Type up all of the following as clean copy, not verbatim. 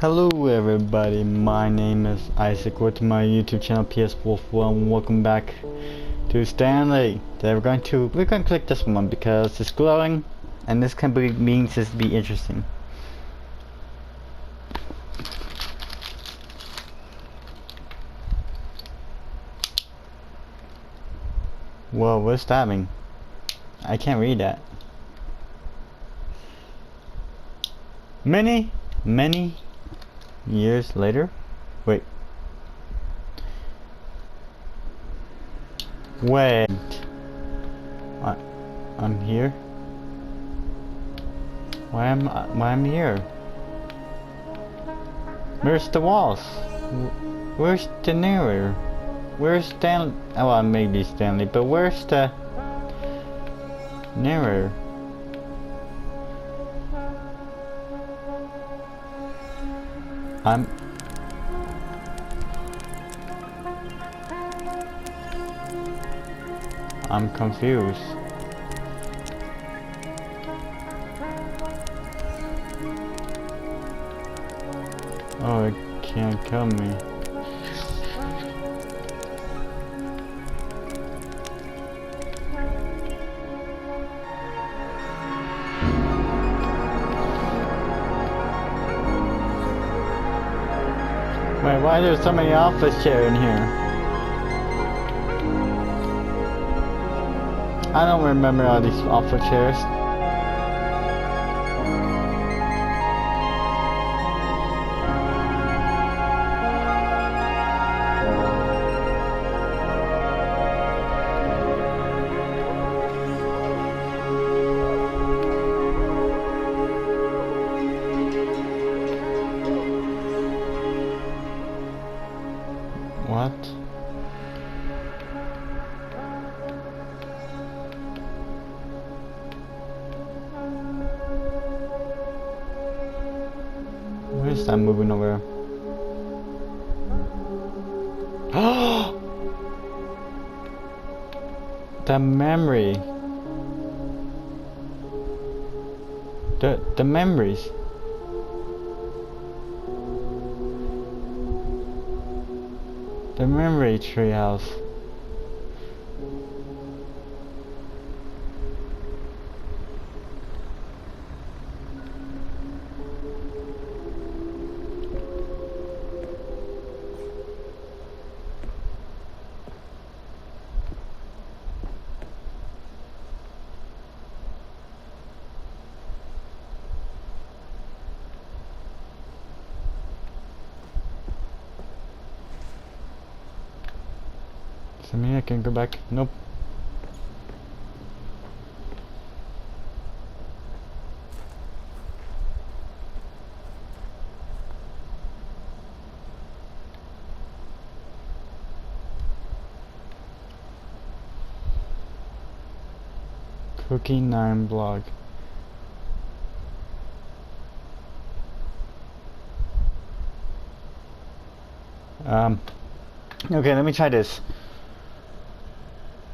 Hello everybody, my name is Isaac. Welcome to my YouTube channel PS Wolf. Welcome back to Stanley. Today we're going to click this one because it's glowing and this can be means this to be interesting. Whoa, what's that mean? I can't read that. Many years later? Wait. I'm here? Why am I here? Where's the walls? Where's the narrator? Where's Stanley? Oh, well, maybe Stanley, but where's the narrator? I'm confused. Oh, it can't kill me. Wait, why are there so many office chairs in here? I don't remember all these office chairs. What? Where is that moving over? Oh! The memory. The memories. The memory treehouse. So maybe I can go back. Nope. Cookie 9 blog. Okay, let me try this.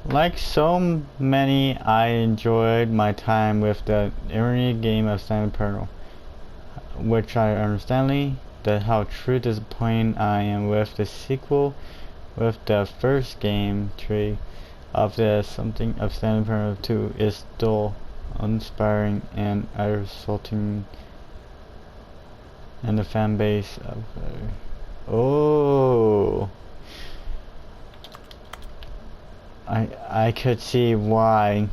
Like so many, I enjoyed my time with the early game of Stanley Parable, which I understandly that how true disappointed I am with the sequel, with the first game tree of the something of Stanley Parable 2 is dull, uninspiring, and resulting in the fan base of I could see why.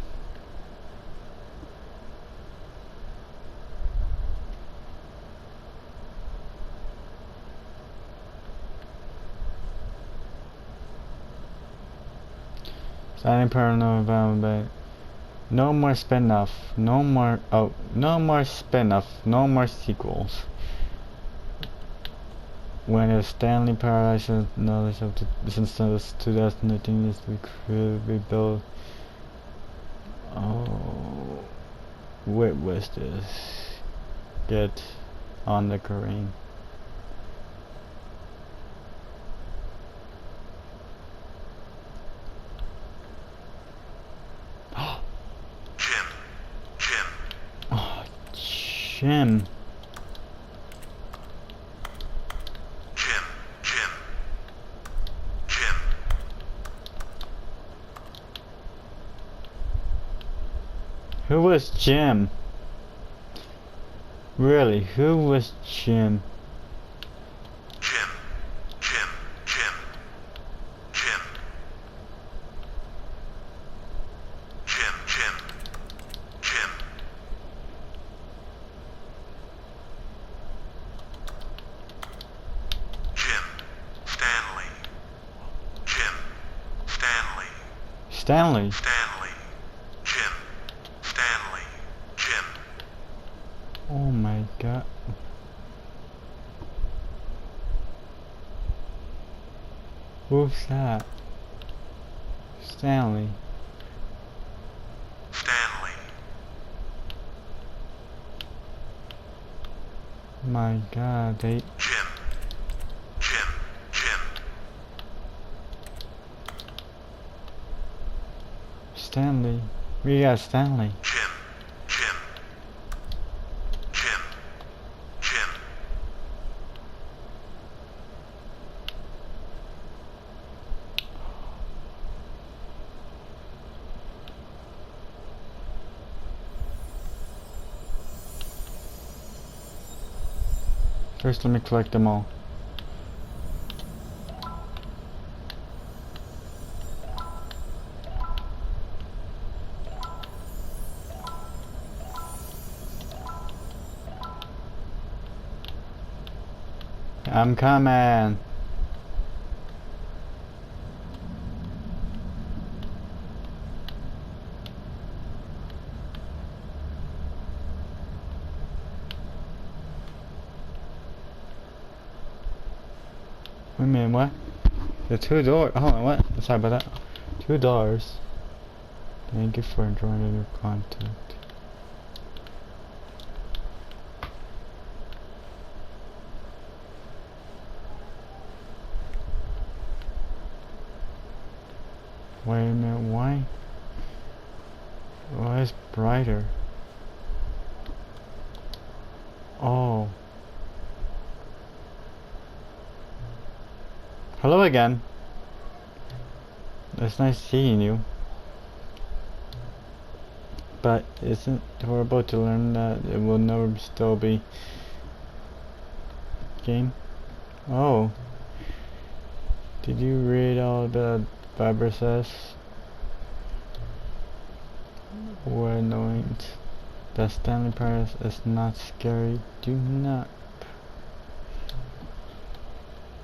Silent Paranormal, but no more spin-off, no more spin-off, no more sequels. When a Stanley Paradise knowledge of the since 2019 is rebuilt. Oh, what was this? Get on the Korean. Jim. Who was Jim? Really, who was Jim? Jim. Jim. Jim. Jim. Jim. Jim. Jim. Jim. Stanley. Jim. Stanley. Stanley. Stanley. Jim. Stanley. Jim. Oh my god. Who's that? Stanley. Stanley. My god, they... Jim. Jim. Jim. Stanley. We got Stanley. Jim. Jim. Jim. Jim. First, let me collect them all. I'm coming. Wait a minute, what? The 2 doors. Hold on, what? Sorry about that. 2 doors. Thank you for joining your contact. Wait a minute, why? Why is brighter? Oh. Hello again. It's nice seeing you. But isn't it horrible to learn that it will never still be game? Oh. Did you read all the Bible says? Or annoying. The Stanley Paris is not scary. Do not.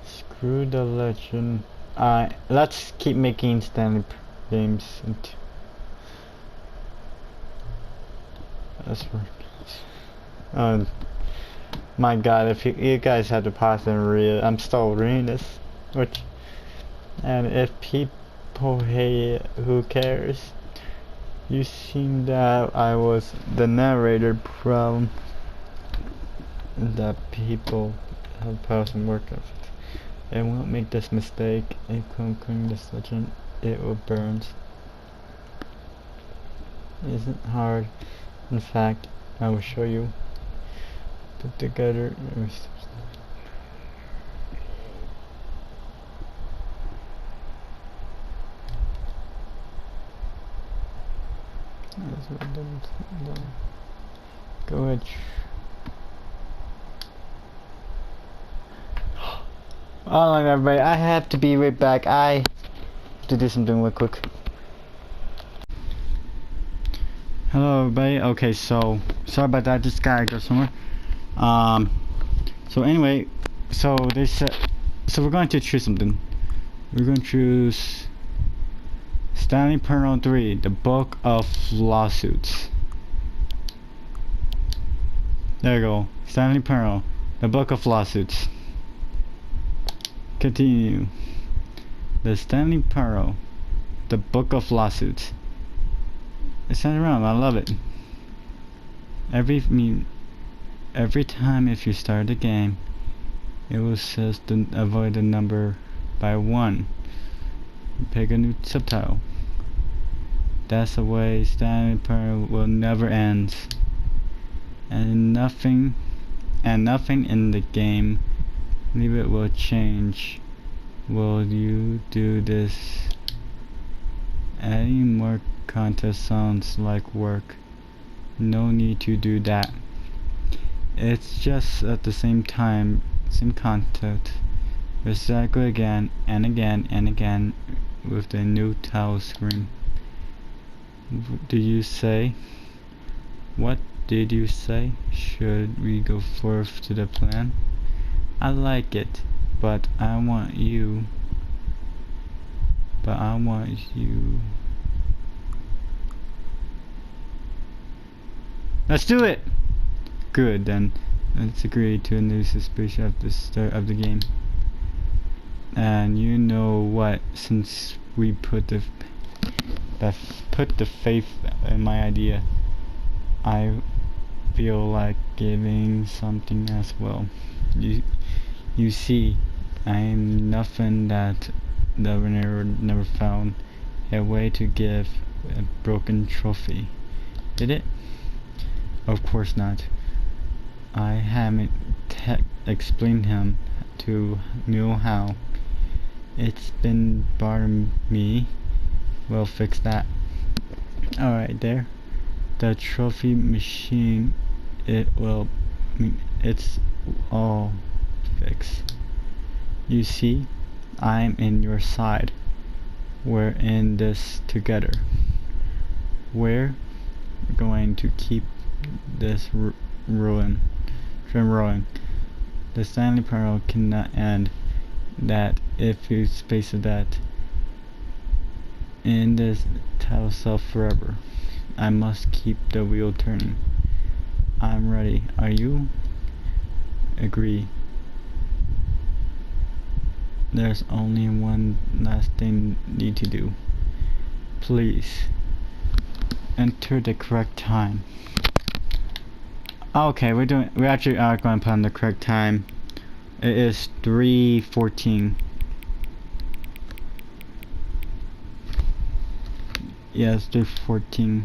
Screw the legend. Let's keep making Stanley games. That's right. My god, if you guys have to pause and read it, I'm still reading this. And if people hate it, who cares? You seem that I was the narrator problem. That people have passed and work of it. And won't make this mistake. If conquering this legend, it will burn. It isn't hard. In fact, I will show you. Put together. Go ahead. Alright everybody, I have to be right back. I have to do something real quick. Hello everybody. Okay, so sorry about that, just gotta go somewhere. So anyway, so they said, so we're going to choose something. We're going to choose Stanley Parable 3, the Book of Lawsuits. There you go. Stanley Parable, the Book of Lawsuits. Continue. The Stanley Parable, the Book of Lawsuits. It sounds around. I love it. Every time if you start the game, it will says to avoid the number by 1. Pick a new subtitle. That's the way Stanley Parable will never end. And nothing in the game, leave it, will change. Will you do this? Adding more content sounds like work. No need to do that. It's just at the same time, same content. Recycle again and again and again with the new tile screen. Do you say? What did you say? Should we go forth to the plan? I like it, but I want you. Let's do it! Good, then. Let's agree to a new suspicion at the start of the game. And you know what? Since we put the faith in my idea, I feel like giving something as well. You see, I am nothing that the winner never found a way to give a broken trophy. Did it? Of course not. I haven't explained him to know how. It's been bothering me. We'll fix that. Alright, there. The trophy machine. It's all fixed. You see, I'm in your side. We're in this together. We're going to keep this ruin from rolling. The Stanley Pearl cannot end. That if you space that in this tile self forever. I must keep the wheel turning. I'm ready. Are you? Agree. There's only one last thing need to do. Please enter the correct time. Okay, we actually are going to put on the correct time. It is 3:14. Yes, 3:14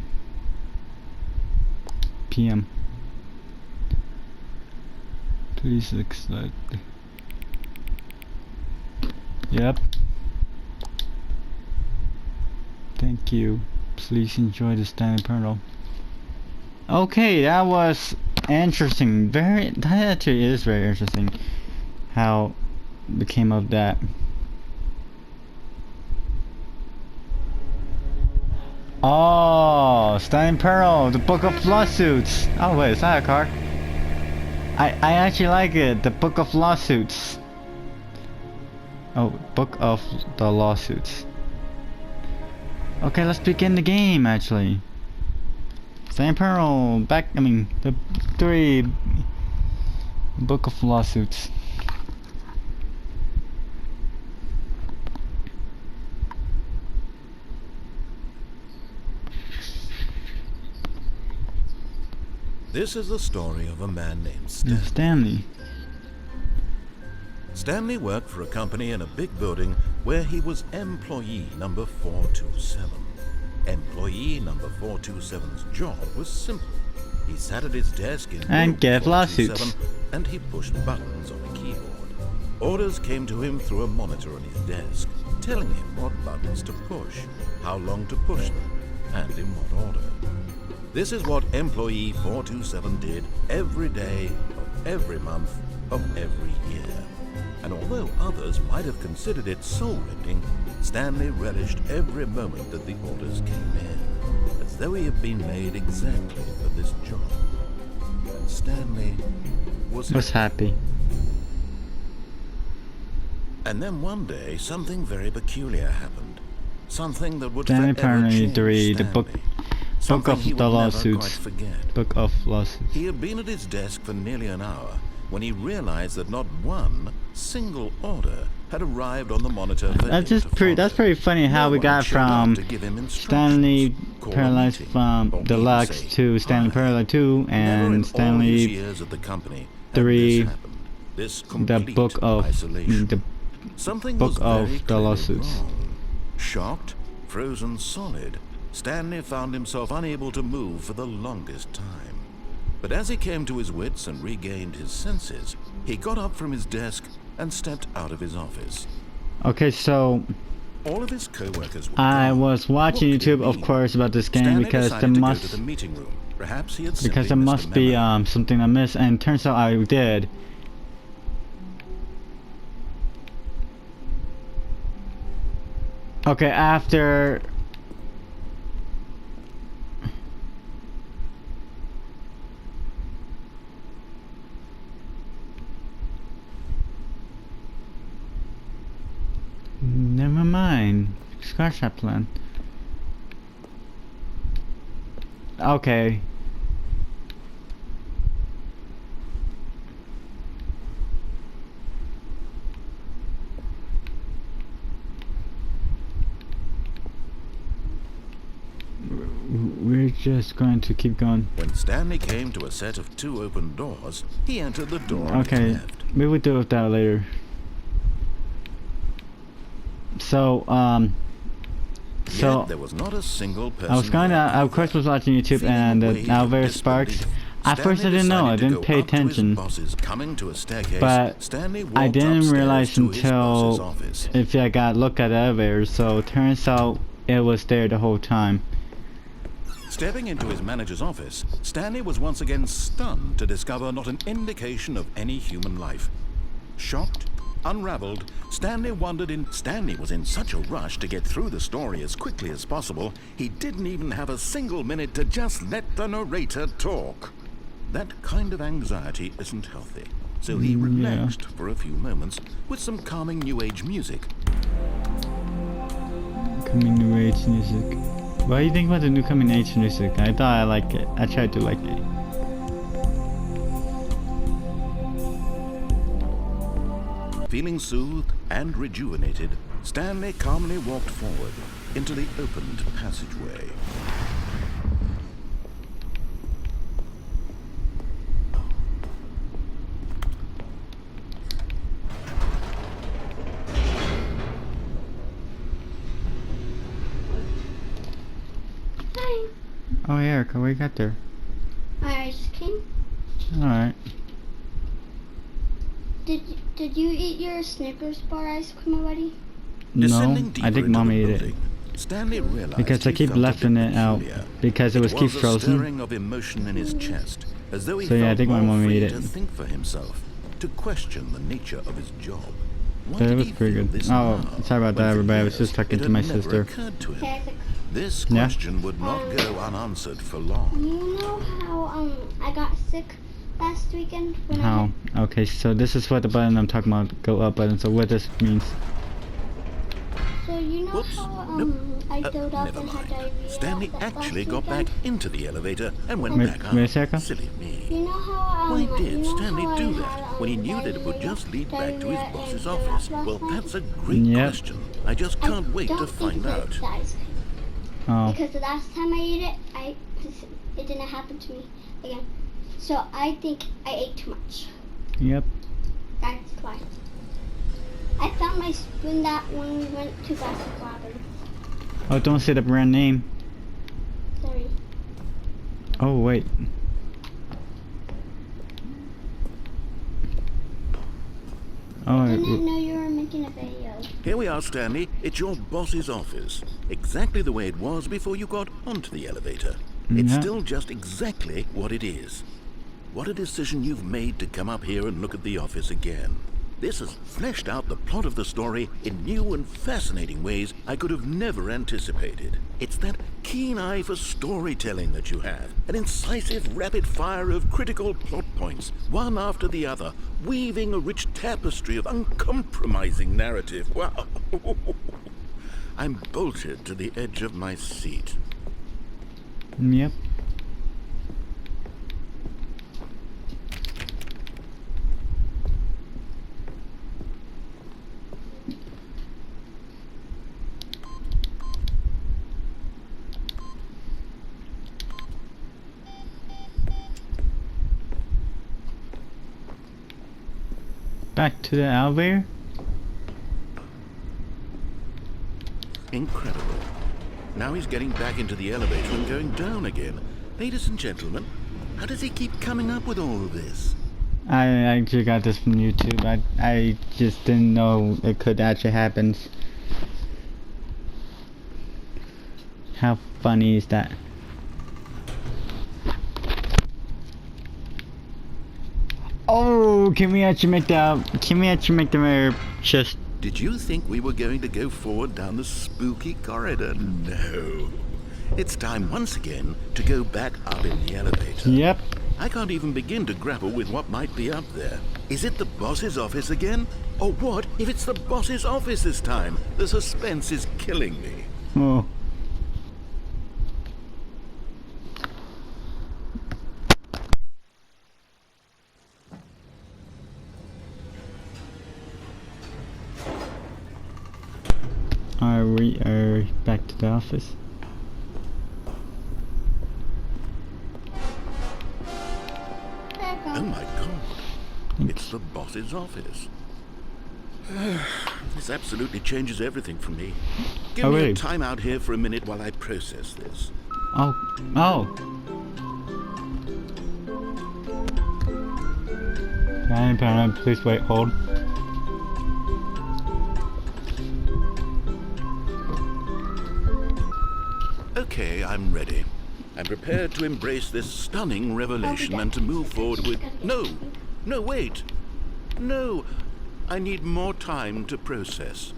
p.m. Please accept. Yep. Thank you. Please enjoy the Stanley Pearl. Okay, that was interesting. That actually is very interesting. How it became of that. Oh, Stanley Pearl, the Book of Lawsuits. Oh wait, is that a card? I actually like it. The Book of Lawsuits. Oh, Book of the Lawsuits. Okay, let's begin the game actually. Stanley Pearl, the 3 Book of Lawsuits. This is the story of a man named Stanley. Stanley. Stanley worked for a company in a big building where he was employee number 427. Employee number 427's job was simple. He sat at his desk in And gave 427 lawsuits. and he pushed buttons on a keyboard. Orders came to him through a monitor on his desk, telling him what buttons to push, how long to push them, and in what order. This is what employee 427 did every day of every month of every year. And although others might have considered it soul-rending, Stanley relished every moment that the orders came in, as though he had been made exactly for this job. And Stanley was happy. And then one day, something very peculiar happened. Something that would Stanley forever Pearl change 3, the Stanley. Book Something of he the would never Lawsuits. quite forget. Book of Lawsuits. He had been at his desk for nearly an hour when he realized that not one single order had arrived on the monitor for him That's to that's follow. pretty funny how No we one got showed up from to give him instructions, Stanley call a Paralyzed meeting, from or Deluxe even say to Stanley hi. Paralyzed 2 Never in all and his Stanley years at the company had 3, this happened. This the complete Book of isolation. the Something Book was of very the clearly Lawsuits. wrong. Shocked, frozen solid, Stanley found himself unable to move for the longest time. But as he came to his wits and regained his senses, he got up from his desk and stepped out of his office. Okay, so All of his co-workers were I gone. was watching What could it YouTube, of mean? course, about this game Stanley because decided to go to the meeting room Perhaps he had Because simply there missed must a be memo. something I missed, and turns out I did. Okay, after... Never mind. Scratch that plan. Okay. We're just going to keep going. When Stanley came to a set of 2 open doors, he entered the door on his Okay, left. we will deal with that later. So, Yet there was not a single person. I was kinda, there of course, either. was watching YouTube, Feeling and a wave now of various sparks. disbelief, At first, I Stanley didn't know. I decided to didn't go pay up to his attention. bosses coming to a staircase. But Stanley I walked didn't upstairs realize to his boss's until office. if I got look at the elevator. So turns out it was there the whole time. Stepping into his manager's office, Stanley was once again stunned to discover not an indication of any human life. Shocked, unraveled, Stanley was in such a rush to get through the story as quickly as possible, he didn't even have a single minute to just let the narrator talk. That kind of anxiety isn't healthy, so he relaxed for a few moments with some calming new age music. Coming new age music. What do you think about the new coming age music? I thought I liked it. I tried to like it. Feeling soothed and rejuvenated, Stanley calmly walked forward into the opened passageway. Hi. Oh, Erica, what you got there? I just came. Alright. Did you eat your Snickers bar ice cream already? No, Descending I deeper think into Mom the ate it. building, Stanley realized Because I he keep felt a lefting bit it out. peculiar. Because it was keep a frozen. stirring of emotion in his chest, as though he So yeah, I felt think my more mom free ate it. to think for himself, to question the nature of his job. Why But it did was he pretty feel good. this Oh, now, sorry about when that, for everybody. I was years just talking it to had my never sister. occurred to him? Okay, This Yeah? question would not go unanswered for long. you know how I got sick last weekend when How? Okay, so this is what the button I'm talking about, go up button. So what this means. So you know Whoops. how Nope. I dozed off Never and had mind. diarrhea Stanley last actually got weekend? back into the elevator and went Wait, back up. wait a second. Silly me. You know how Why you did know Stanley how do I that had, when he knew that it would diarrhea- just lead back to his diarrhea boss's and office? throw up Well, last that's a night? great Yep. question. I just can't I wait to don't think find it was out. the ice cream. Oh. Because the last time I ate it, it didn't happen to me again. So I think I ate too much. Yep. That's why. I found my spoon that when we went to Baskin Robbins. Oh, don't say the brand name. Sorry. Oh, wait. Oh, I didn't know you were making a video. Here we are, Stanley. It's your boss's office. Exactly the way it was before you got onto the elevator. It's Yeah. still just exactly what it is. What a decision you've made to come up here and look at the office again. This has fleshed out the plot of the story in new and fascinating ways I could have never anticipated. It's that keen eye for storytelling that you have, an incisive rapid fire of critical plot points, one after the other, weaving a rich tapestry of uncompromising narrative. Wow! I'm bolted to the edge of my seat. Yep. Back to the elevator? Incredible. Now he's getting back into the elevator and going down again. Ladies and gentlemen, how does he keep coming up with all of this? I actually got this from YouTube. I just didn't know it could actually happen. How funny is that? Oh, can we actually make the mayor just... Did you think we were going to go forward down the spooky corridor? No. It's time once again to go back up in the elevator. Yep. I can't even begin to grapple with what might be up there. Is it the boss's office again? Or what if it's the boss's office this time? The suspense is killing me. Oh. We are back to the office. Oh my god. It's the boss's office. This absolutely changes everything for me. Give me a time out here for a minute while I process this. Oh. Please wait, hold. Okay, I'm ready. I'm prepared to embrace this stunning revelation and to move forward with... No, wait. No, I need more time to process.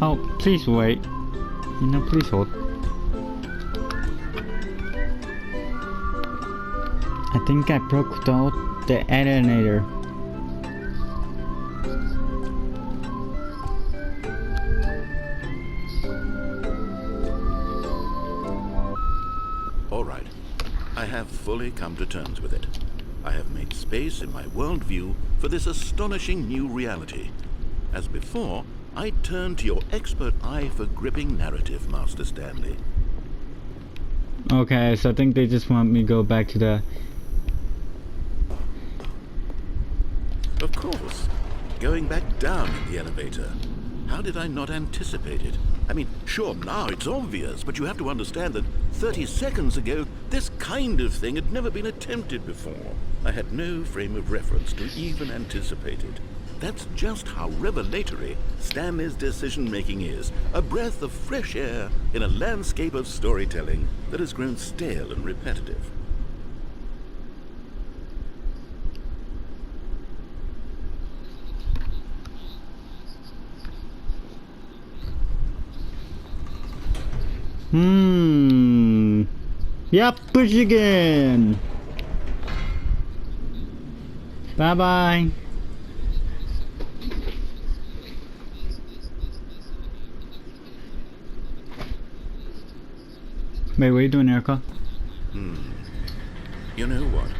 Oh, please wait. Please hold. I think I broke the detonator. All right. I have fully come to terms with it. I have made space in my worldview for this astonishing new reality. As before, I turn to your expert eye for gripping narrative, Master Stanley. Okay, so I think they just want me to go back to the... Of course. Going back down in the elevator. How did I not anticipate it? I mean, sure, now it's obvious, but you have to understand that 30 seconds ago, this kind of thing had never been attempted before. I had no frame of reference to even anticipate it. That's just how revelatory Stanley's decision-making is. A breath of fresh air in a landscape of storytelling that has grown stale and repetitive. Yep, push again. Bye-bye. Wait, what are you doing, Erica? You know what?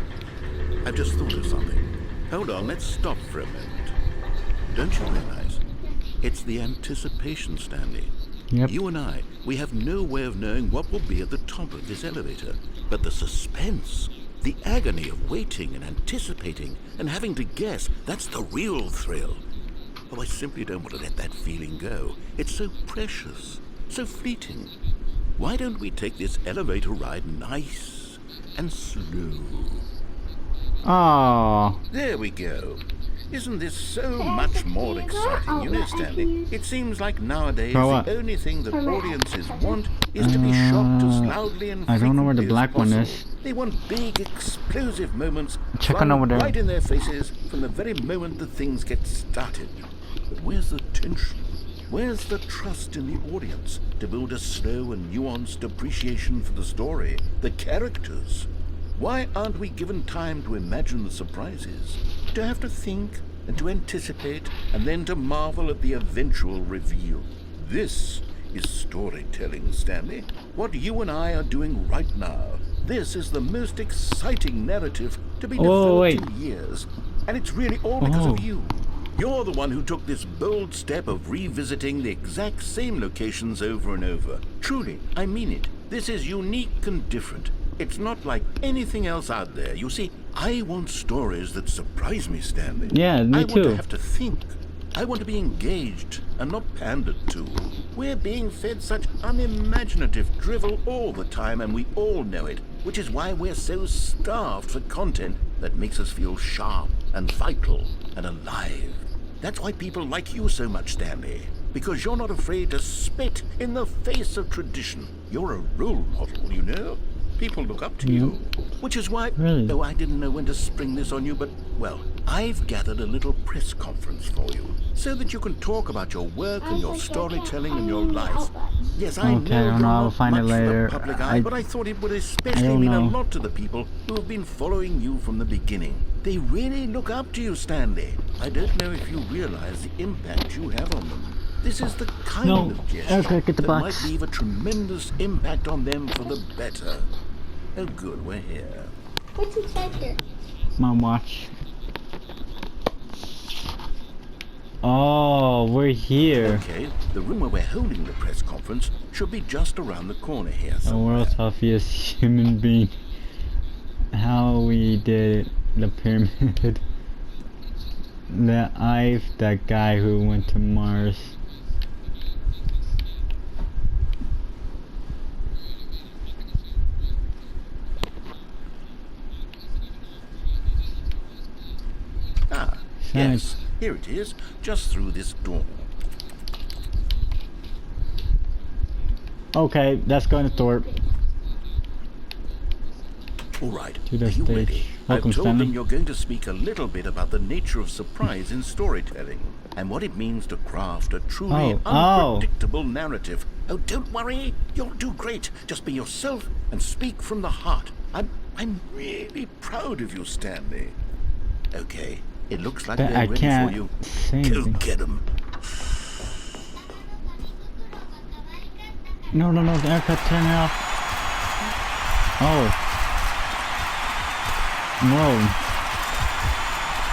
I've just thought of something. Hold on, let's stop for a moment. Don't you realize? It's the anticipation, Stanley. Yep. You and I, we have no way of knowing what will be at the top of this elevator. But the suspense, the agony of waiting and anticipating and having to guess, that's the real thrill. Oh, I simply don't want to let that feeling go. It's so precious, so fleeting. Why don't we take this elevator ride nice and slow? Oh. There we go. Isn't this so much more exciting? You know, Stanley, it seems like nowadays the only thing that audiences want is to be shocked as loudly and I don't know where the black one possible. is. They want big, explosive moments Check on over there. right in their faces from the very moment that things get started. But where's the tension? Where's the trust in the audience to build a slow and nuanced appreciation for the story, the characters? Why aren't we given time to imagine the surprises, to have to think and to anticipate and then to marvel at the eventual reveal? This is storytelling, Stanley. What you and I are doing right now. This is the most exciting narrative to be developed in years. And it's really all because of you. You're the one who took this bold step of revisiting the exact same locations over and over. Truly, I mean it. This is unique and different. It's not like anything else out there. You see, I want stories that surprise me, Stanley. Yeah, me too. I want to have to think. I want to be engaged and not pandered to. We're being fed such unimaginative drivel all the time, and we all know it, which is why we're so starved for content that makes us feel sharp and vital and alive. That's why people like you so much, Stanley, because you're not afraid to spit in the face of tradition. You're a role model, you know? People look up to you, which is why... Really? Though I didn't know when to spring this on you, but, well, I've gathered a little press conference for you, so that you can talk about your work and your storytelling and your life. Yes, I Okay, I know don't you're know, I'll not find it much for later. the public eye, but I thought it would especially don't mean a know. lot to the people who have been following you from the beginning. They really look up to you, Stanley. I don't know if you realize the impact you have on them. This is the kind No, of gesture okay, get the that box. might leave a tremendous impact on them for the better. Oh good, we're here. What's inside here? My watch. Oh, we're here. Okay, the room where we're holding the press conference should be just around the corner here The somewhere. world's healthiest human being. How we did the pyramid. That guy who went to Mars. Ah, yes, here it is, just through this door. Okay, let's go in the door. All right, To the are you stage. ready? Welcome, I've told Stanley. them you're going to speak a little bit about the nature of surprise in storytelling and what it means to craft a truly Oh. unpredictable narrative. Oh, don't worry, you'll do great. Just be yourself and speak from the heart. I'm really proud of you, Stanley. Okay, it looks like But they're I ready can't for you. say Go anything. get them. No, the aircraft turn it off. Oh. No.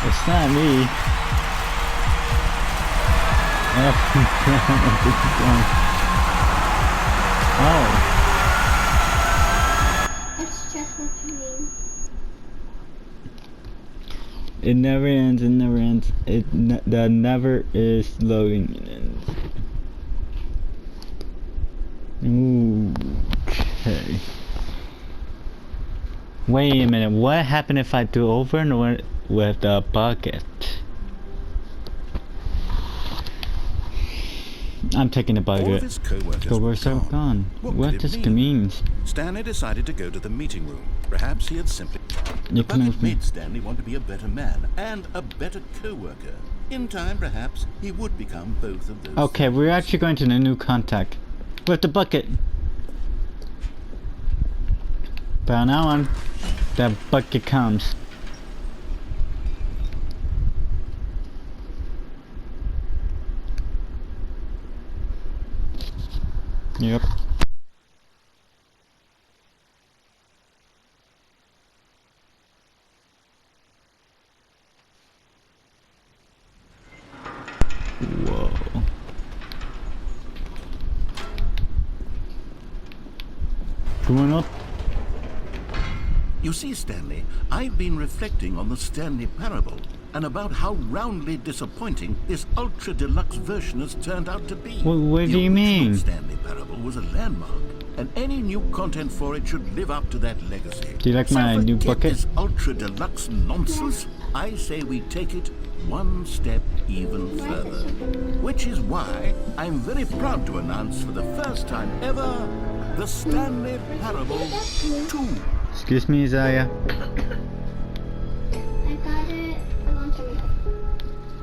It's not me. Oh. Let's check what you mean. It never ends, it never ends. That never is loading. It ends. Okay. Wait a minute, what happened if I do over and over with the bucket? I'm taking the All of bucket. his co-workers Go were where's so gone? What What could this it mean? means? Stanley decided to go to the meeting room. Perhaps he had simply... You The can bucket move me. made Stanley want to be a better man and a better co-worker. In time, perhaps, he would become both of those Okay, things. we're actually going to the new contact. With the bucket. But now on, the bucket comes. Yep. Whoa. Going up. You see, Stanley, I've been reflecting on the Stanley Parable and about how roundly disappointing this ultra deluxe version has turned out to be. What do The you original mean? Stanley Parable was a landmark, and any new content for it should live up to that legacy. Do you like my so new forget bucket? This ultra deluxe nonsense. I say we take it one step even further, which is why I'm very proud to announce for the first time ever the Stanley Parable 2. Excuse me, Isaiah. I got it a long time ago.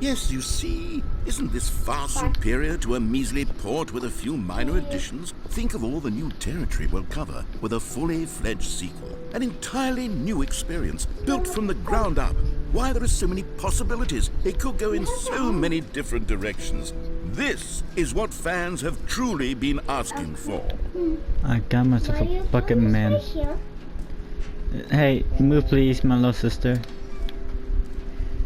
Yes, you see, isn't this far superior to a measly port with a few minor additions? Think of all the new territory we'll cover with a fully fledged sequel. An entirely new experience, built from the ground up. Why, there are so many possibilities. It could go in so many different directions. This is what fans have truly been asking for. I got myself a bucket man. Hey, move please, my little sister.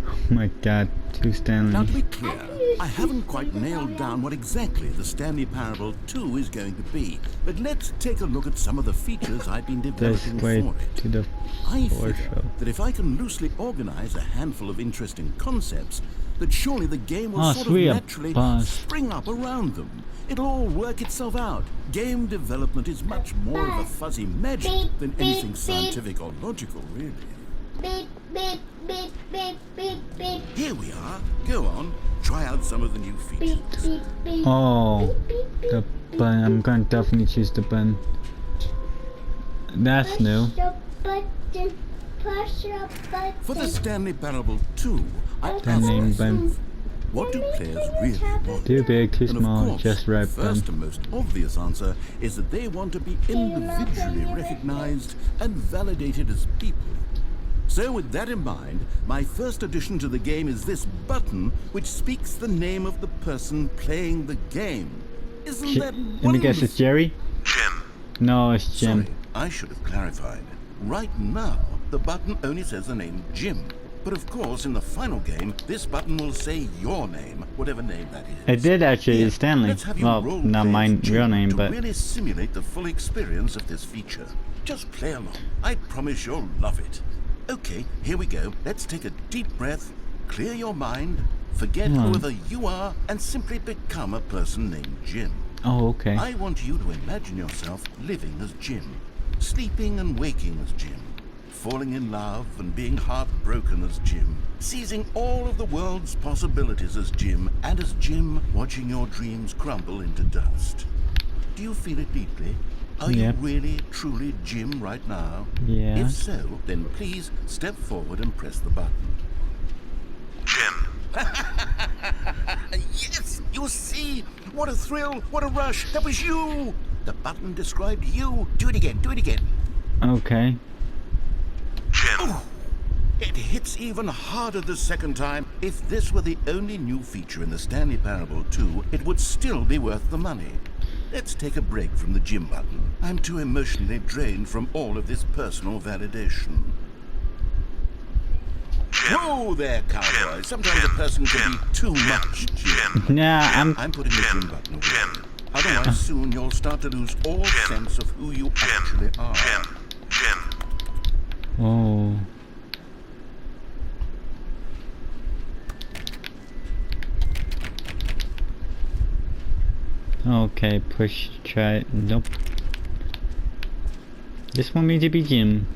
Oh my god, two Now, to be Stanleys. clear, I haven't quite nailed down what exactly the Stanley Parable 2 is going to be, but let's take a look at some of the features I've been This developing way for it. to the I floor figure show. that if I can loosely organize a handful of interesting concepts, that surely the game will Oh, sort of sweet, a naturally buzz. spring up around them. It'll all work itself out. Game development is much more of a fuzzy magic than anything scientific or logical, really. Beep, beep, beep, beep, beep, beep. Here we are. Go on. Try out some of the new Beep, features. beep, beep. Oh, Beep, beep, the beep, button. I'm gonna definitely choose the button. That's push new. the button. push a button. For the Stanley Parable 2, I asked Stanley myself, what do players really want? Too big, too And of small, course, just the right first button. and most obvious answer is that they want to be individually recognized and validated as people. So with that in mind, my first addition to the game is this button which speaks the name of the person playing the game. Isn't that Let me wonderful? guess, it's Jerry? Jim. No, it's Jim. Sorry, I should have clarified. Right now, the button only says the name Jim. But of course, in the final game, this button will say your name, whatever name that is. It did actually, Here, Stanley. let's have you Well, role not play my as Jim real name, to but really simulate the full experience of this feature. Just play along. I promise you'll love it. Okay, here we go. Let's take a deep breath, clear your mind, forget whoever you are, and simply become a person named Jim. oh, okay. I want you to imagine yourself living as Jim, sleeping and waking as Jim, falling in love and being heartbroken as Jim, seizing all of the world's possibilities as Jim, and as Jim, watching your dreams crumble into dust. Do you feel it deeply? Are Yep. you really, truly Jim right now? Yeah. If so, then please step forward and press the button. Jim. Yes! You see? What a thrill! What a rush! That was you! The button described you. Do it again, do it again. Okay. Jim. It hits even harder the second time. If this were the only new feature in the Stanley Parable 2, it would still be worth the money. Let's take a break from the Jim button. I'm too emotionally drained from all of this personal validation. Jim. Whoa there, cowboy. Jim. Sometimes a person can be too Jim. much, Jim. Jim. Nah, I'm putting the Jim button away. Jim. Otherwise, soon you'll start to lose all sense of who you actually are. Jim. Jim. Oh. Okay, push, try, nope. This want me to be Jim.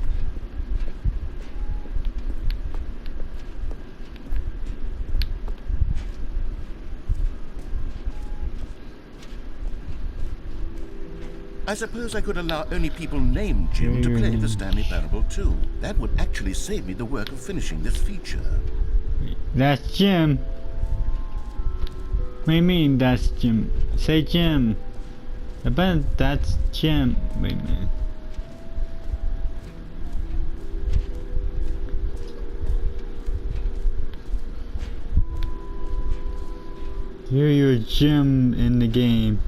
I suppose I could allow only people named Jim to play the Stanley Parable 2. That would actually save me the work of finishing this feature. That's Jim. What do you mean that's Jim? Say Jim. I bet that's Jim. Wait a minute. You're your Jim in the game.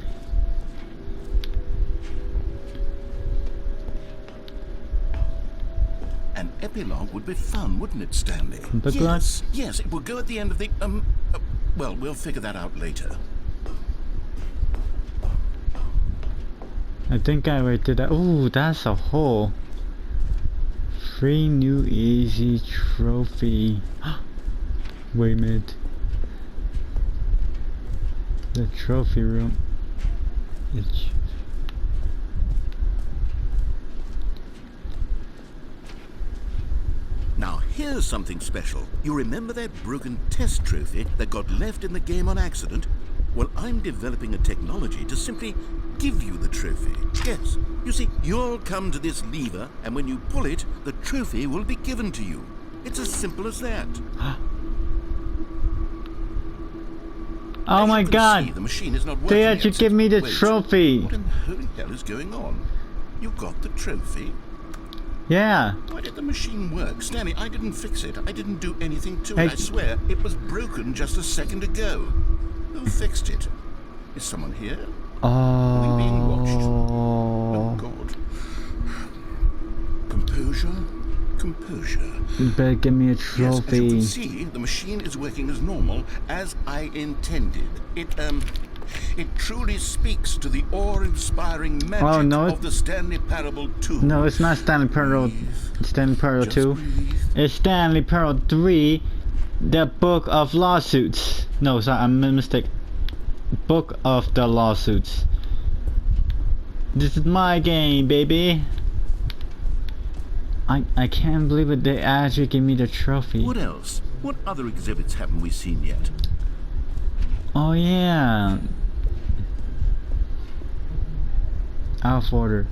An epilogue would be fun, wouldn't it, Stanley? Epilogue? Yes, it would go at the end of the, well, we'll figure that out later. I think I already did that. Ooh, that's a hole. Free new easy trophy. Wait a minute. The trophy room. It's Now, here's something special. You remember that broken test trophy that got left in the game on accident? Well, I'm developing a technology to simply give you the trophy. Yes, you see, you'll come to this lever, and when you pull it, the trophy will be given to you. It's as simple as that. oh As my you can god! see, the machine is not working They yet, actually so- give me the Wait, trophy! What in the holy hell is going on? You got the trophy? Yeah! Why did the machine work? Stanley, I didn't fix it. I didn't do anything to Hey. it. I swear, it was broken just a second ago. Who fixed it? Is someone here? we being watched? Oh, Oh. God. Composure. Composure. You better give me a Yes, as you trophy. can see, the machine is working as normal, as I intended. It truly speaks to the awe-inspiring magic Oh, no, of the Stanley Parable 2. No, it's not Stanley Parable. Breathe. Stanley Parable Just 2. breathe. It's Stanley Parable 3. The Book of Lawsuits. No, sorry, I'm a mistake. Book of the Lawsuits. This is my game, baby. I can't believe it. They actually gave me the trophy. What else? What other exhibits haven't we seen yet? Oh yeah. Out of order.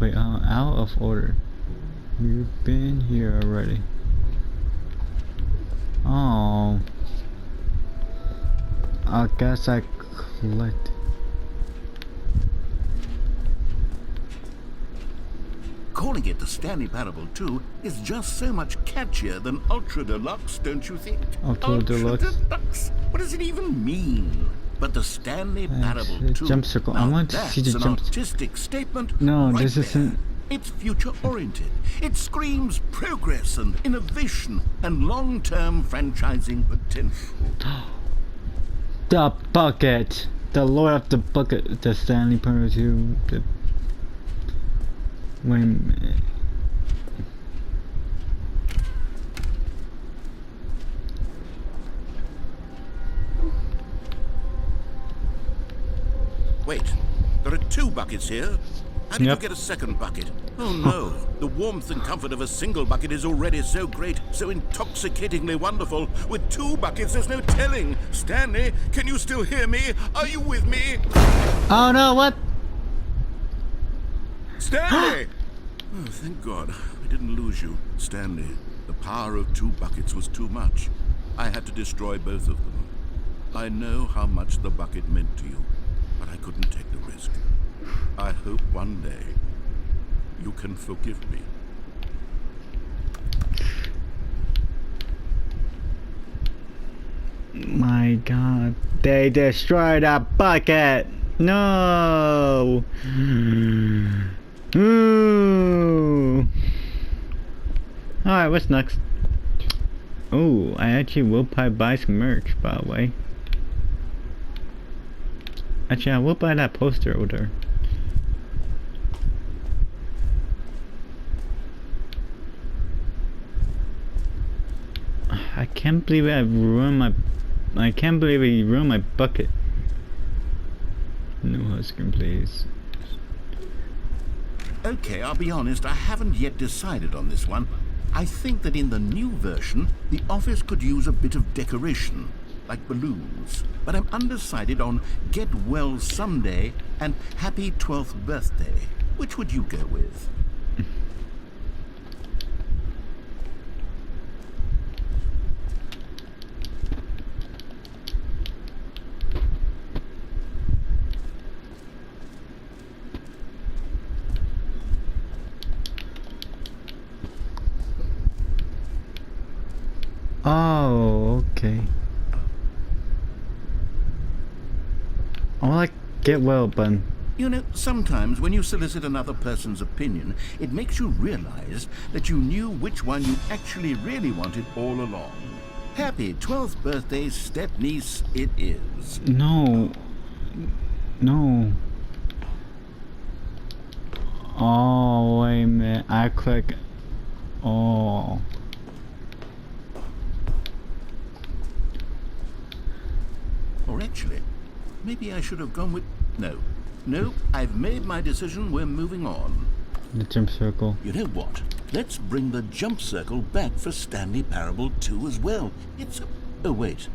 Wait, out of order. You've been here already. Oh. I guess I collect. Calling it the Stanley Parable 2 is just so much catchier than Ultra Deluxe, don't you think? Ultra Deluxe? Deluxe? What does it even mean? But the Stanley Parable 2... Jump circle. I now want to see the that's jump. an artistic statement. No, right this there. isn't. It's future-oriented. It screams progress and innovation and long-term franchising potential. The bucket. The Lord of the Bucket. The Stanley Parable 2. The... Wait a minute. Wait, there are 2 buckets here. How did Yep. you get a second bucket? Oh no, the warmth and comfort of a single bucket is already so great, so intoxicatingly wonderful. With 2 buckets, there's no telling. Stanley, can you still hear me? Are you with me? Oh no, what? Stanley! Oh, thank God, I didn't lose you. Stanley, the power of 2 buckets was too much. I had to destroy both of them. I know how much the bucket meant to you, but I couldn't take the risk. I hope one day you can forgive me. My God, they destroyed a bucket. No. Ooh. Alright, what's next? Oh, I actually will probably buy some merch, by the way. Actually, I will buy that poster over there. I can't believe I've ruined my... I can't believe he ruined my bucket. No Huskin, please. Okay, I'll be honest, I haven't yet decided on this one. I think that in the new version, the office could use a bit of decoration, like balloons. But I'm undecided on Get Well Someday and Happy 12th Birthday. Which would you go with? Oh, okay. I like Get Well button. You know, sometimes when you solicit another person's opinion, it makes you realize that you knew which one you actually really wanted all along. Happy 12th birthday, step-niece, it is. No. No. Oh, wait a minute. I click. Oh. Or actually, maybe I should have gone with... No. No, I've made my decision. We're moving on. The jump circle. You know what? Let's bring the jump circle back for Stanley Parable 2 as well. It's... Oh, wait.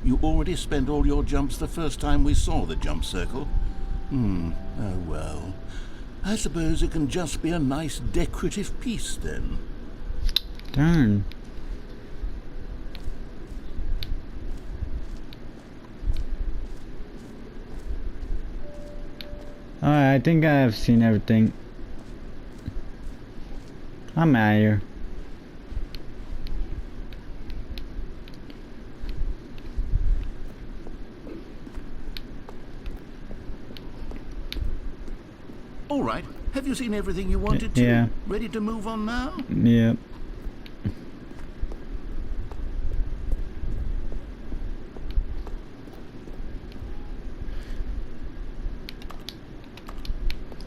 You already spent all your jumps the first time we saw the jump circle. Oh, well. I suppose it can just be a nice decorative piece, then. Darn. Alright, I think I have seen everything. I'm out of here. All right. Have you seen everything you wanted to? Yeah. Ready to move on now? Yep.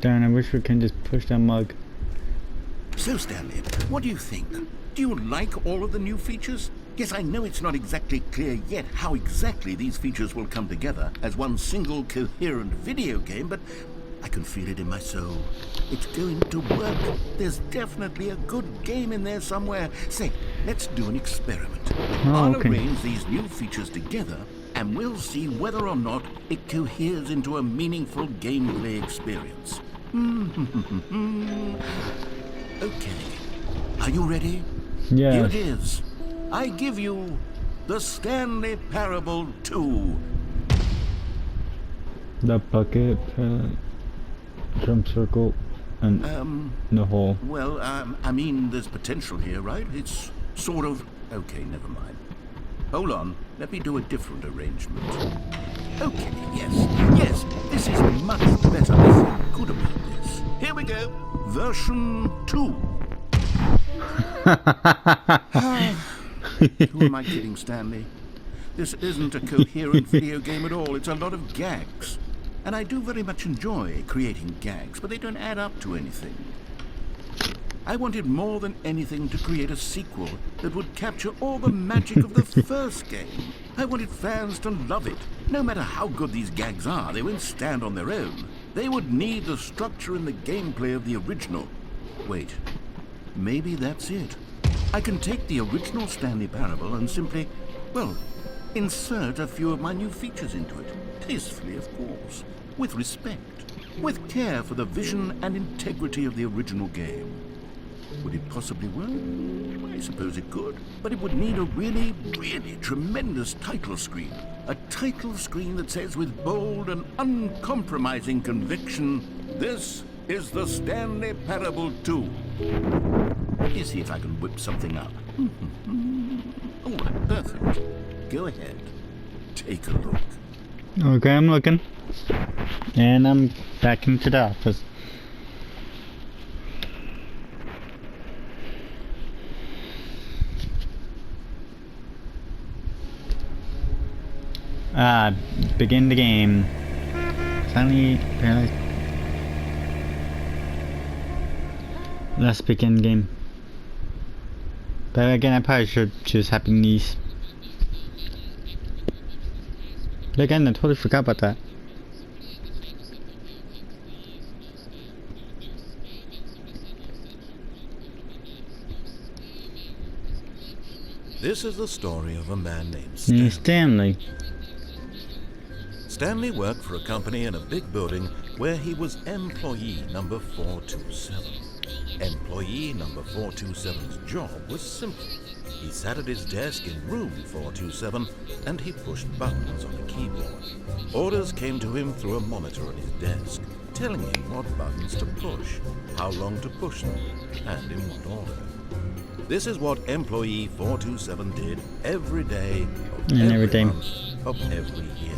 Darn, I wish we can just push that mug. So, Stanley, what do you think? Do you like all of the new features? Yes, I know it's not exactly clear yet how exactly these features will come together as one single coherent video game, but I can feel it in my soul. It's going to work. There's definitely a good game in there somewhere. Say, let's do an experiment. I'll okay. arrange these new features together, and we'll see whether or not it coheres into a meaningful gameplay experience. Okay, Are you ready? Yes. Here it is. I give you the Stanley Parable 2. The bucket, drum circle, and the hole. Well, I mean, there's potential here, right? It's sort of... Okay, never mind. Hold on, let me do a different arrangement. Okay, yes, this is much better. I feel good about this. Here we go. Version 2. Who am I kidding, Stanley? This isn't a coherent video game at all. It's a lot of gags. And I do very much enjoy creating gags, but they don't add up to anything. I wanted more than anything to create a sequel that would capture all the magic of the first game. I wanted fans to love it. No matter how good these gags are, they won't stand on their own. They would need the structure and the gameplay of the original. Wait, maybe that's it. I can take the original Stanley Parable and simply, well, insert a few of my new features into it. Tastefully, of course. With respect. With care for the vision and integrity of the original game. Would it possibly work? I suppose it could. But it would need a really, really tremendous title screen. A title screen that says with bold and uncompromising conviction, "This is the Stanley Parable 2. Let me see if I can whip something up. All right, perfect. Go ahead. Take a look. Okay, I'm looking. And I'm back into the office. Begin the game. Finally, let's begin the game. But again, I probably should choose Happy Niece. Again, I totally forgot about that. This is the story of a man named Stanley. Stanley worked for a company in a big building where he was employee number 427. Employee number 427's job was simple. He sat at his desk in room 427 and he pushed buttons on a keyboard. Orders came to him through a monitor on his desk, telling him what buttons to push, how long to push them, and in what order. This is what employee 427 did every day of every month of every year.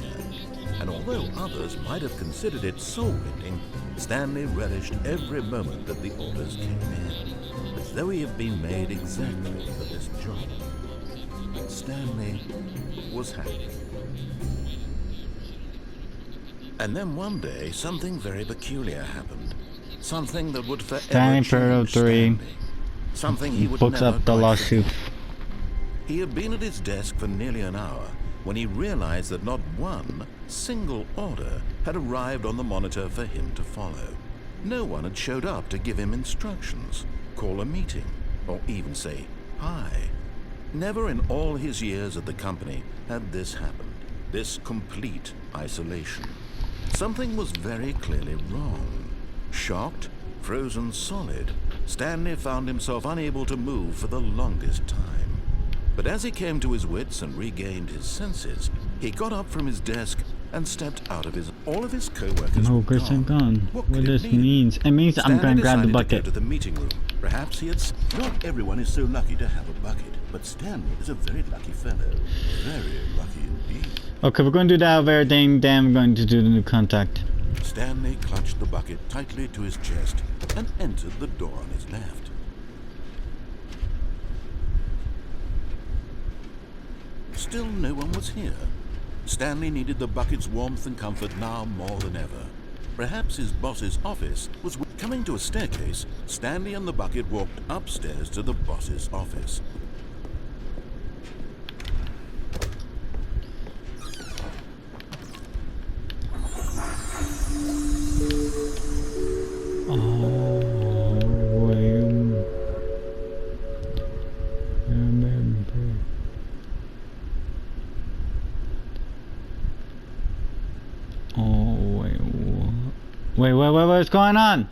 And although others might have considered it soul-rending, Stanley relished every moment that the orders came in, as though he had been made exactly for this job. Stanley was happy. And then one day, something very peculiar happened. Something that would forever Stanley Parable 3 Stanley. Something he would books never up the quite lawsuit. forget. He had been at his desk for nearly an hour when he realized that not one single order had arrived on the monitor for him to follow. No one had showed up to give him instructions, call a meeting, or even say hi. Never in all his years at the company had this happened, this complete isolation. Something was very clearly wrong. Shocked, frozen solid, Stanley found himself unable to move for the longest time. But as he came to his wits and regained his senses, he got up from his desk and stepped out of his... All of his co-workers were gone. What this means? It means I'm going to grab the bucket. To the meeting room. Perhaps he had... Not everyone is so lucky to have a bucket, but Stanley is a very lucky fellow. Very lucky indeed. Okay, we're going to do that very thing, then we're going to do the new contact. Stanley clutched the bucket tightly to his chest and entered the door on his left. Still no one was here. Stanley needed the bucket's warmth and comfort now more than ever. Perhaps his boss's office was... Coming to a staircase, Stanley and the bucket walked upstairs to the boss's office. Wait, what's going on?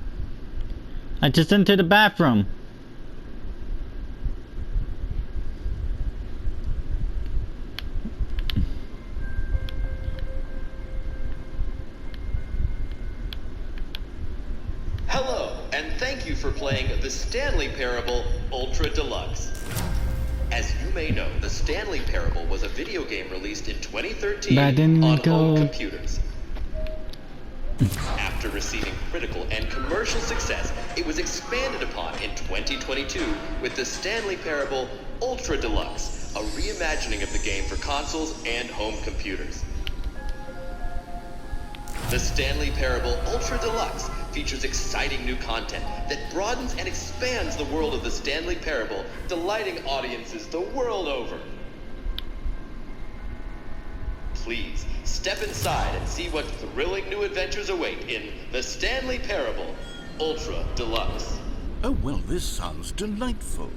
I just entered the bathroom. you for playing the Stanley Parable Ultra Deluxe. As you may know, the Stanley Parable was a video game released in 2013 But I didn't on go. home computers. After receiving critical and commercial success, it was expanded upon in 2022 with the Stanley Parable Ultra Deluxe, a reimagining of the game for consoles and home computers. The Stanley Parable Ultra Deluxe features exciting new content that broadens and expands the world of the Stanley Parable, delighting audiences the world over. Please, step inside and see what thrilling new adventures await in the Stanley Parable Ultra Deluxe. Oh, well, this sounds delightful.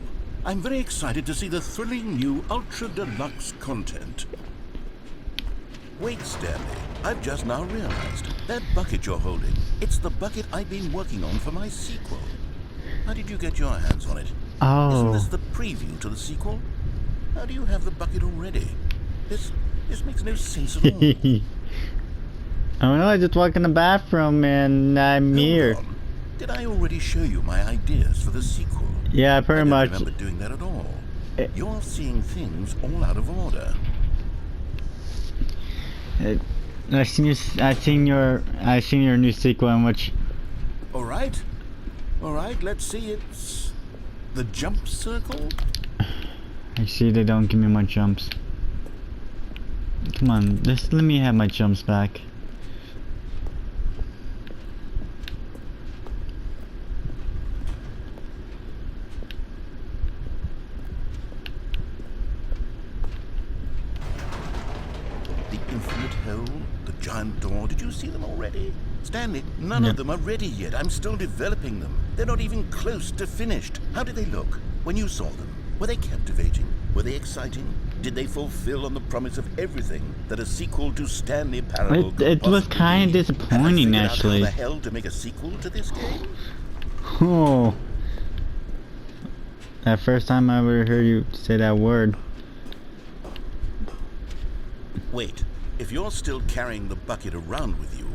I'm very excited to see the thrilling new Ultra Deluxe content. Wait, Stanley. I've just now realized that bucket you're holding, it's the bucket I've been working on for my sequel. How did you get your hands on it? Isn't Oh. this the preview to the sequel? How do you have the bucket already? This makes no sense at all. Oh no, I just walked in the bathroom and I'm here. Hold on. Did I already show you my ideas for the sequel? Yeah, I pretty don't much. remember doing that at all. Eh. You're seeing things all out of order. I seen your new sequel in which. All right, let's see. It's the jump circle. I see they don't give me my jumps. Come on, just let me have my jumps back. The infinite hole, the giant door. Did you see them already? Stanley, none Yep. of them are ready yet. I'm still developing them. They're not even close to finished. How did they look when you saw them? Were they captivating? Were they exciting? Did they fulfill on the promise of everything that a sequel to Stanley Parable could It was possibly kind of be? disappointing, Have I figured actually. out how the hell to make a sequel to this game? Oh. That first time I ever heard you say that word. Wait, if you're still carrying the bucket around with you,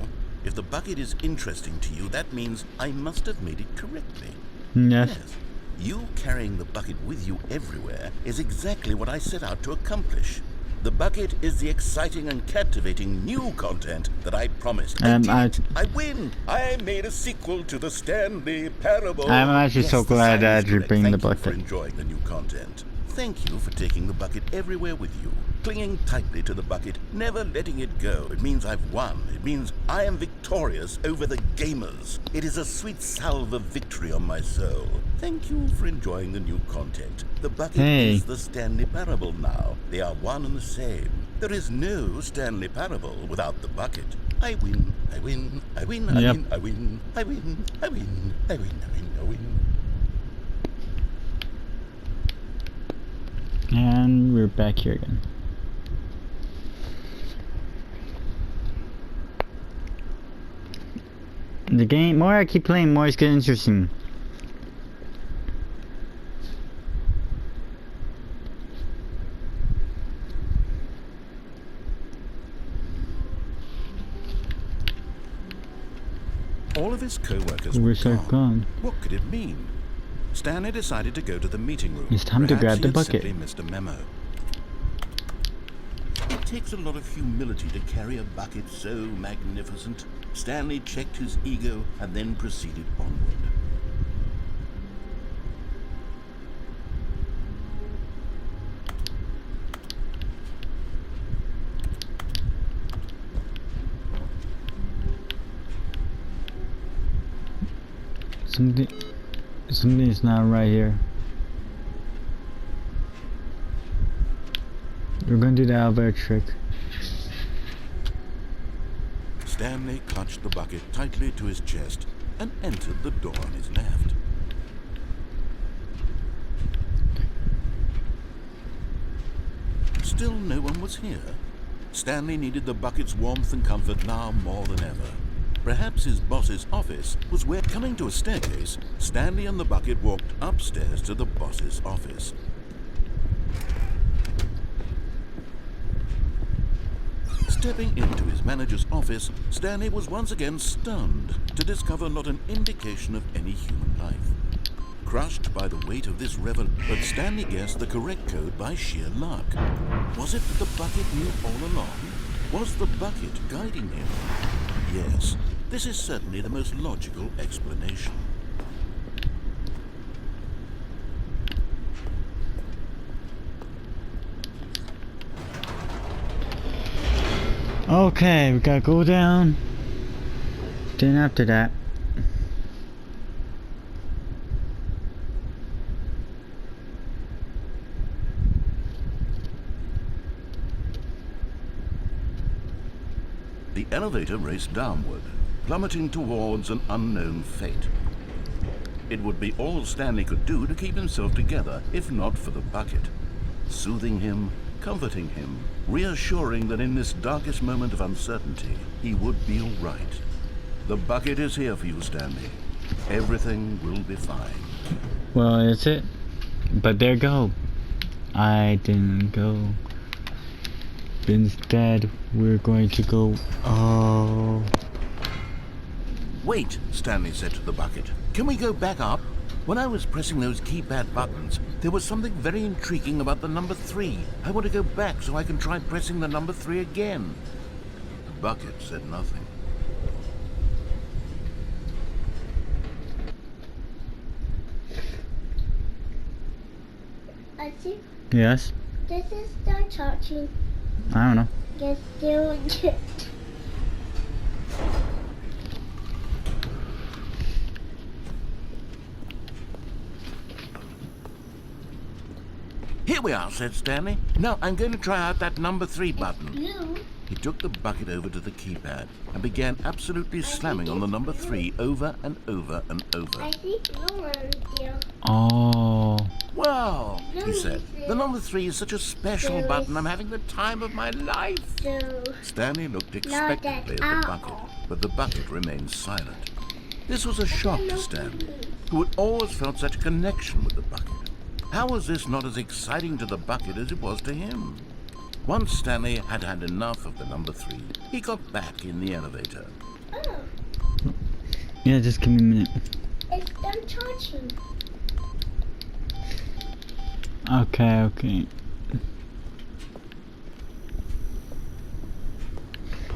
if the bucket is interesting to you, that means I must have made it correctly. Yes. Yes. You carrying the bucket with you everywhere is exactly what I set out to accomplish. The bucket is the exciting and captivating new content that I promised. I win! I made a sequel to the Stanley Parable. I'm actually so the glad sign that is you're correct. bringing the Thank you for bucket. enjoying the new content. Thank you for taking the bucket everywhere with you, clinging tightly to the bucket, never letting it go. It means I've won. It means I am victorious over the gamers. It is a sweet salve of victory on my soul. Thank you for enjoying the new content. The bucket Hey. is the Stanley Parable now. They are one and the same. There is no Stanley Parable without the bucket. I win, I win, I win, I Yep. win, I win, I win, I win, I win, I win, I win. And we're back here again. The game, more I keep playing, more it's getting interesting. All of his co-workers were Where's our gone. gun? What could it mean? Stanley decided to go to the meeting room. It's time to Perhaps grab he the had bucket. simply missed a memo. It takes a lot of humility to carry a bucket so magnificent. Stanley checked his ego and then proceeded onward. Something's not right here. We're gonna do the elevator trick. Stanley clutched the bucket tightly to his chest and entered the door on his left. Still no one was here. Stanley needed the bucket's warmth and comfort now more than ever. Perhaps his boss's office was where, coming to a staircase, Stanley and the bucket walked upstairs to the boss's office. Stepping into his manager's office, Stanley was once again stunned to discover not an indication of any human life. Crushed by the weight of this revel, but Stanley guessed the correct code by sheer luck. Was it that the bucket knew all along? Was the bucket guiding him? Yes, this is certainly the most logical explanation. Okay, we gotta go down. Then after that, The elevator raced downward, plummeting towards an unknown fate. It would be all Stanley could do to keep himself together, if not for the bucket. Soothing him, comforting him, reassuring that in this darkest moment of uncertainty, he would be all right. The bucket is here for you, Stanley. Everything will be fine. well, that's it. But there go. I didn't go. Instead, we're going to go. Oh. Wait, Stanley said to the bucket. Can we go back up? When I was pressing those keypad buttons, there was something very intriguing about the number 3. I want to go back so I can try pressing the number 3 again. The bucket said nothing. I see. Yes? This is the charging. I don't know. Yes, still good. Here we are, said Stanley. Now I'm going to try out that number 3 button. Blue. He took the bucket over to the keypad and began absolutely slamming on the number 3 over and over and over. I see blue one here. Oh. Wow, he said. The number 3 is such a special button. I'm having the time of my life. So, Stanley looked expectantly at the bucket, but the bucket remained silent. This was a shock to Stanley, who had always felt such a connection with the bucket. How was this not as exciting to the bucket as it was to him? Once Stanley had had enough of the number 3, he got back in the elevator. oh, Yeah, just give me a minute. it's done charging. Okay.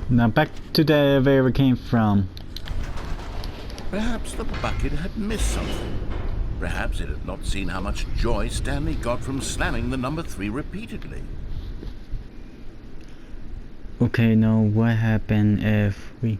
Now back to the elevator we came from. Perhaps the bucket had missed something. Perhaps it had not seen how much joy Stanley got from slamming the number 3 repeatedly. Okay, now what happened if we...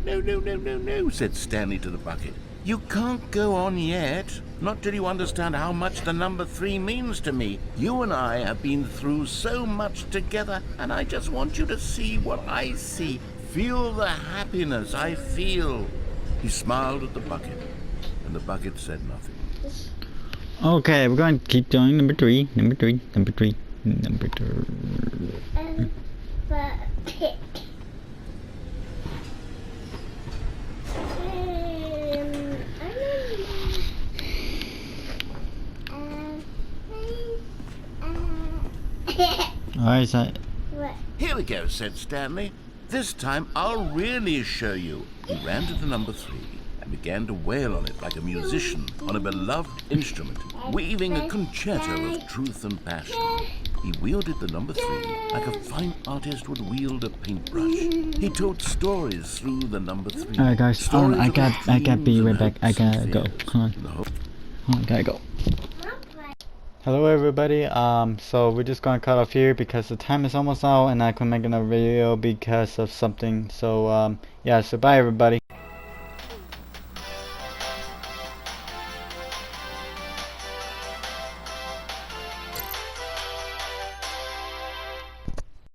No, said Stanley to the bucket. You can't go on yet. Not till you understand how much the number 3 means to me. You and I have been through so much together, and I just want you to see what I see. Feel the happiness I feel. He smiled at the bucket, and the bucket said nothing. Okay, we're going to keep doing number 3. Bucket. Alright, so... What? Here we go, said Stanley. This time I'll really show you. He ran to the number 3 and began to wail on it like a musician on a beloved instrument, weaving a concerto of truth and passion. He wielded the number 3 like a fine artist would wield a paintbrush. He told stories through the number 3. Alright guys, Stories I of gotta be dreams right and back. I hopes and gotta go. fears. Hold on, I gotta go. Hello everybody, so we're just gonna cut off here because the time is almost out and I couldn't make another video because of something. So yeah, so bye everybody.